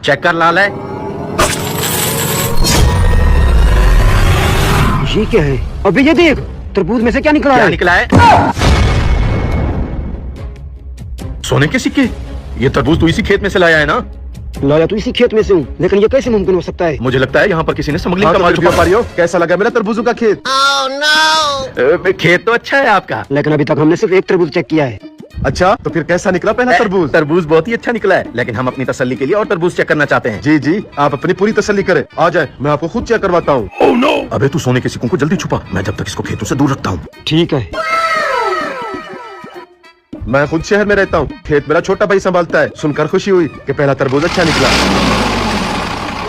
Check कर लाल है। ये क्या है? अबे ये देख, तरबूज में से क्या निकला क्या है? निकला है? सोने के सिक्के। ये तरबूज तू इसी खेत में से लाया है ना? लाया तो इसी खेत में से हूँ, लेकिन ये कैसे मुमकिन हो सकता है? मुझे लगता है यहाँ पर किसी ने स्मगलिंग हाँ, का तो माल फिर छुपा। व्यापारियों, कैसा लगा मेरा तरबूजों का खेत? खेत तो अच्छा है आपका। लेकिन अभी तक हमने सिर्फ एक तरबूज चेक किया है। अच्छा, तो फिर कैसा निकला पहला तरबूज? तरबूज बहुत ही अच्छा निकला है, लेकिन हम अपनी तसल्ली के लिए और तरबूज चेक करना चाहते हैं। जी जी, आप अपनी पूरी तसल्ली करें। आ जाए, मैं आपको खुद चेक करवाता हूँ। Oh, no! अबे तू सोने के सिक्कों को जल्दी छुपा, मैं जब तक इसको खेतों से दूर रखता हूँ। ठीक है। मैं खुद शहर में रहता हूँ, खेत मेरा छोटा भाई संभालता है। सुनकर खुशी हुई कि पहला तरबूज अच्छा निकला।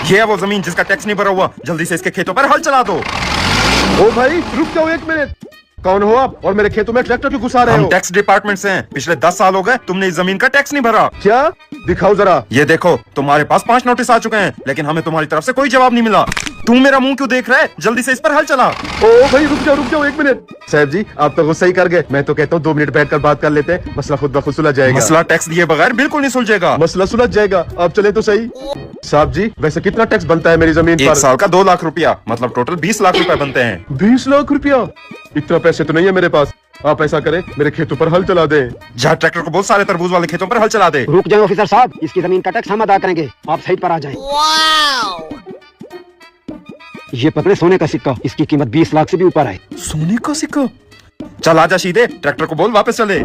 ये है वो जमीन जिसका टैक्स नहीं भरा हुआ। जल्दी से इसके खेतों पर हल चला दो। ओ भाई, रुक जाओ एक मिनट। कौन हो आप और मेरे खेतों में ट्रैक्टर क्यों घुसा रहे हम हो? टैक्स डिपार्टमेंट से हैं। पिछले 10 साल हो गए तुमने इस जमीन का टैक्स नहीं भरा। क्या? दिखाओ जरा। ये देखो, तुम्हारे पास 5 नोटिस आ चुके हैं, लेकिन हमें तुम्हारी तरफ से कोई जवाब नहीं मिला। तू मेरा मुंह क्यों देख रहा है? जल्दी से इस पर हल चला। ओ भाई, रुक जाओ एक मिनट। साहब जी, आप तो गुस्सा ही कर गए। मैं तो कहता हूँ 2 मिनट बैठकर बात कर लेते हैं, मसला खुद ब खुद सुलझ जाएगा। मसला टैक्स दिए बगैर बिल्कुल नहीं सुलझेगा। मसला सुलझ जाएगा, आप चले तो सही। साहब जी, वैसे कितना टैक्स बनता है मेरी जमीन एक पर? साल का 2 लाख रुपया, मतलब टोटल 20 लाख रुपए बनते हैं। 20 लाख रुपया? इतना पैसे तो नहीं है मेरे पास। आप ऐसा करें, मेरे खेतों पर हल चला दें। जहाँ ट्रैक्टर को बोल सारे तरबूज वाले खेतों पर हल चला दे। रुक जाए ऑफिसर साहब, इसकी जमीन का टैक्स हम अदा करेंगे, आप साइड पर आ जाएं। ये पकड़े सोने का सिक्का, इसकी कीमत 20 लाख से भी ऊपर है। सोने का सिक्का? चल आजा सीधे, ट्रैक्टर को बोल वापस चले।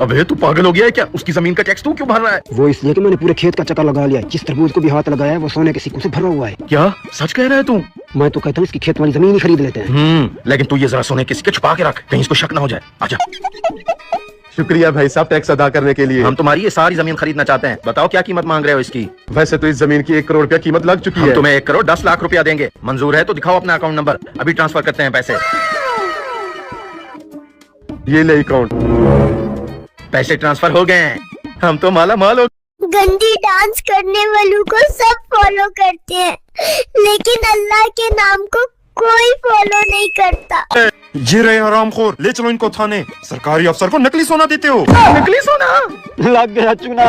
अबे तू पागल हो गया है क्या? उसकी जमीन का टैक्स तू क्यों भर रहा है? वो इसलिए कि मैंने पूरे खेत का चक्कर लगा लिया। जिस तरबूज को भी हाथ लगाया है वो सोने के सिक्कों से भरा हुआ है। क्या सच कह रहा है तू? मैं तो कहता हूँ इसकी खेत वाली जमीन ही खरीद लेते हैं। लेकिन तू ये जरा सोने के सिक्के छुपा के रख, कहीं इसको शक ना हो जाए। आजा। शुक्रिया भाई साहब टैक्स अदा करने के लिए। हम तुम्हारी ये सारी जमीन खरीदना चाहते हैं, बताओ क्या कीमत मांग रहे हो इसकी? वैसे तो इस जमीन की 1 करोड़ रुपया कीमत लग चुकी हम है। तुम्हें 1 करोड़ 10 लाख रुपया देंगे। मंजूर है तो दिखाओ अपना अकाउंट नंबर, अभी ट्रांसफर करते हैं पैसे। ये ले अकाउंट। पैसे ट्रांसफर हो गए हैं, हम तो माला माल हो। गंदी डांस करने वालों को सब फॉलो करते हैं, लेकिन अल्लाह के नाम को कोई फॉलो नहीं करता। ये रहे हरामखोर, ले चलो इनको थाने। सरकारी अफसर को नकली सोना देते हो। नकली सोना? लग गया चूना।